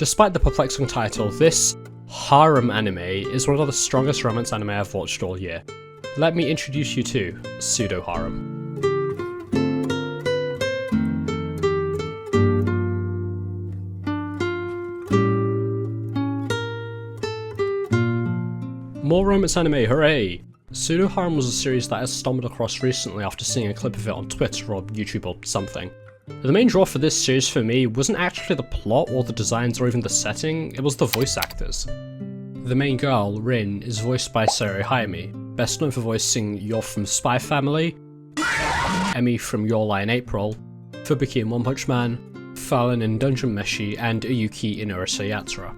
Despite the perplexing title, this Harem anime is one of the strongest romance anime I've watched all year. Let me introduce you to Pseudo Harem. More romance anime, hooray! Pseudo Harem was a series that I stumbled across recently after seeing a clip of it on Twitter or YouTube or something. The main draw for this series for me wasn't actually the plot or the designs or even the setting, it was the voice actors. The main girl, Rin, is voiced by saori Hayami, best known for voicing Yor from Spy Family, Emmy from Your Lie in April, Fubuki in One Punch Man, Fallen in Dungeon Meshi, and Uyuki in Urusei Yatsura.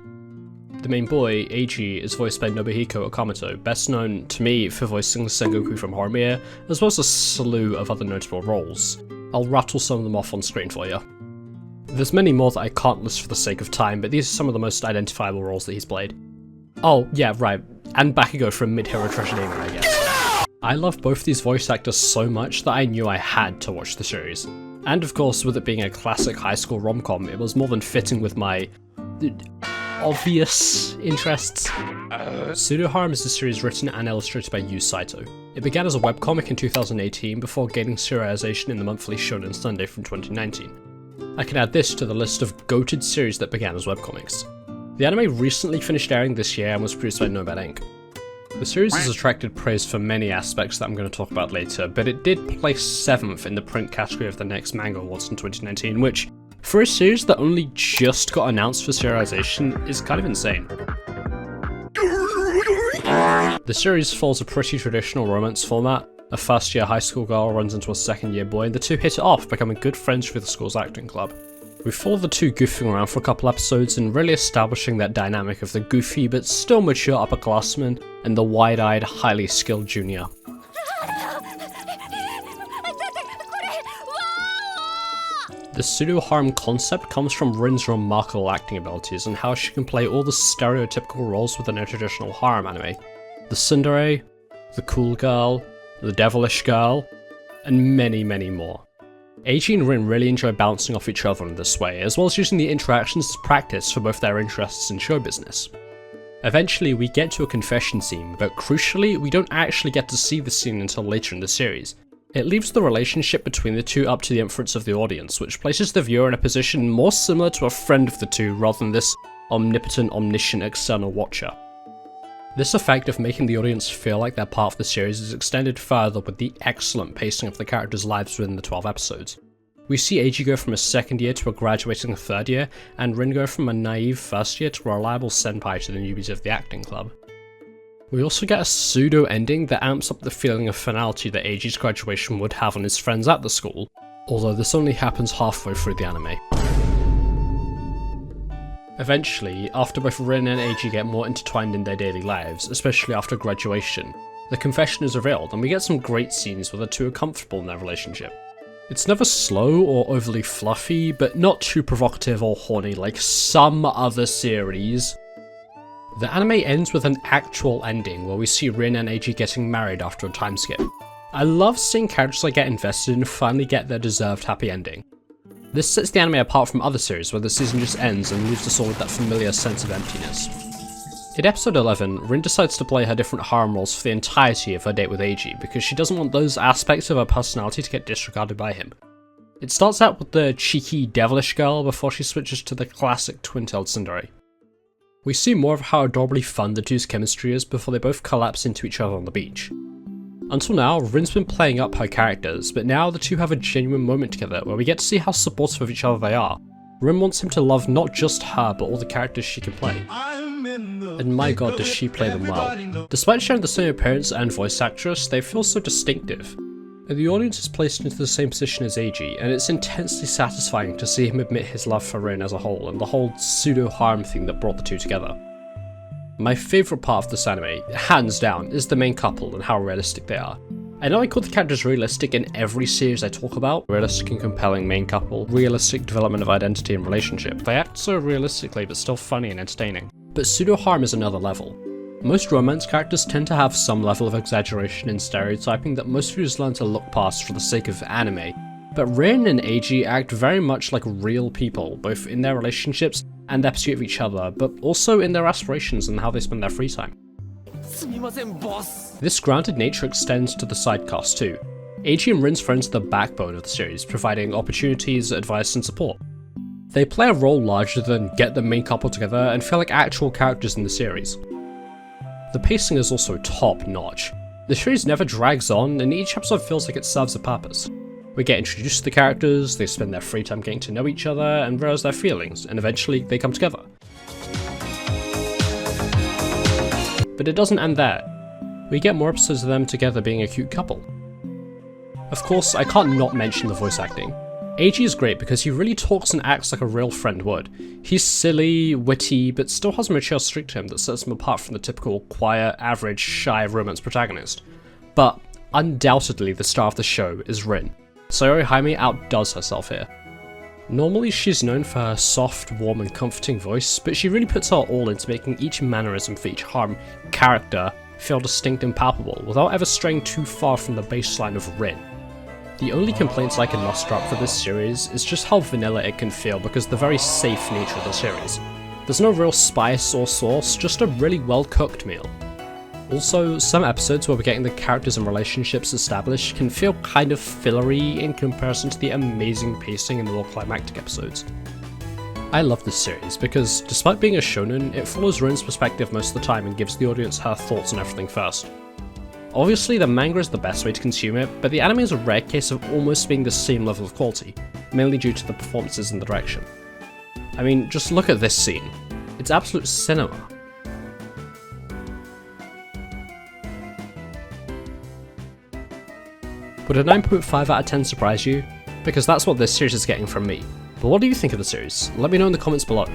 The main boy, Eiji, is voiced by Nobuhiko Okamoto, best known to me for voicing Sengoku from Harem, as well as a slew of other notable roles. I'll rattle some of them off on screen for you. There's many more that I can't list for the sake of time, but these are some of the most identifiable roles that he's played. Oh, yeah, right, and Bakugo from Mid-Hero Academia, I guess. I love both these voice actors so much that I knew I had to watch the series. And of course, with it being a classic high school rom-com, it was more than fitting with my obvious interests. Pseudo Harem is a series written and illustrated by Yu Saito. It began as a webcomic in 2018 before gaining serialization in the monthly Shonen Sunday from 2019. I can add this to the list of goated series that began as webcomics. The anime recently finished airing this year and was produced by Nomad Inc. The series has attracted praise for many aspects that I'm going to talk about later, but it did place 7th in the print category of the Next Manga Awards in 2019, which, for a series that only just got announced for serialization, is kind of insane. The series follows a pretty traditional romance format. A first-year high school girl runs into a second-year boy, and the two hit it off, becoming good friends through the school's acting club. We follow the two goofing around for a couple episodes and really establishing that dynamic of the goofy but still mature upperclassman and the wide-eyed, highly skilled junior. The pseudo harem concept comes from Rin's remarkable acting abilities and how she can play all the stereotypical roles within a traditional harem anime. The tsundere, the cool girl, the devilish girl, and many, many more. Eiji and Rin really enjoy bouncing off each other in this way, as well as using the interactions as practice for both their interests in show business. Eventually we get to a confession scene, but crucially we don't actually get to see the scene until later in the series. It leaves the relationship between the two up to the inference of the audience, which places the viewer in a position more similar to a friend of the two rather than this omnipotent, omniscient external watcher. This effect of making the audience feel like they're part of the series is extended further with the excellent pacing of the characters' lives within the 12 episodes. We see Eiji go from a second year to a graduating third year, and Rin go from a naive first year to a reliable senpai to the newbies of the acting club. We also get a pseudo ending that amps up the feeling of finality that Eiji's graduation would have on his friends at the school, although this only happens halfway through the anime. Eventually, after both Rin and Eiji get more intertwined in their daily lives, especially after graduation, the confession is revealed and we get some great scenes where the two are comfortable in their relationship. It's never slow or overly fluffy, but not too provocative or horny like some other series. The anime ends with an actual ending where we see Rin and Eiji getting married after a time skip. I love seeing characters I get invested in finally get their deserved happy ending. This sets the anime apart from other series where the season just ends and leaves us all with that familiar sense of emptiness. In episode 11, Rin decides to play her different harem roles for the entirety of her date with Eiji because she doesn't want those aspects of her personality to get disregarded by him. It starts out with the cheeky devilish girl before she switches to the classic twin-tailed tsundere. We see more of how adorably fun the two's chemistry is before they both collapse into each other on the beach. Until now, Rin's been playing up her characters, but now the two have a genuine moment together where we get to see how supportive of each other they are. Rin wants him to love not just her, but all the characters she can play. And my god, does she play them well. Despite sharing the same appearance and voice actress, they feel so distinctive. And the audience is placed into the same position as Eiji, and it's intensely satisfying to see him admit his love for Rin as a whole, and the whole pseudo-harem thing that brought the two together. My favourite part of this anime, hands down, is the main couple and how realistic they are. I know I call the characters realistic in every series I talk about, realistic and compelling main couple, realistic development of identity and relationship. They act so realistically but still funny and entertaining. But pseudo-harem is another level. Most romance characters tend to have some level of exaggeration and stereotyping that most viewers learn to look past for the sake of anime, But Rin and Eiji act very much like real people, both in their relationships and their pursuit of each other, but also in their aspirations and how they spend their free time. This grounded nature extends to the side cast too. Eiji and Rin's friends are the backbone of the series, providing opportunities, advice, and support. They play a role larger than get the main couple together and feel like actual characters in the series. The pacing is also top notch. The series never drags on, and each episode feels like it serves a purpose. We get introduced to the characters, they spend their free time getting to know each other and realize their feelings, and eventually they come together. But it doesn't end there. We get more episodes of them together being a cute couple. Of course, I can't not mention the voice acting. Eiji is great because he really talks and acts like a real friend would. He's silly, witty, but still has a mature streak to him that sets him apart from the typical quiet, average, shy romance protagonist. But undoubtedly the star of the show is Rin. Saori Hayami outdoes herself here. Normally she's known for her soft, warm and comforting voice, but she really puts her all into making each mannerism for each Harem character feel distinct and palpable, without ever straying too far from the baseline of Rin. The only complaints I can muster up for this series is just how vanilla it can feel because of the very safe nature of the series. There's no real spice or sauce, just a really well cooked meal. Also, some episodes where we're getting the characters and relationships established can feel kind of fillery in comparison to the amazing pacing in the more climactic episodes. I love this series because, despite being a shonen, it follows Rin's perspective most of the time and gives the audience her thoughts on everything first. Obviously the manga is the best way to consume it, but the anime is a rare case of almost being the same level of quality, mainly due to the performances and the direction. I mean, just look at this scene. It's absolute cinema. Would a 9.5 out of 10 surprise you? Because that's what this series is getting from me. But what do you think of the series? Let me know in the comments below.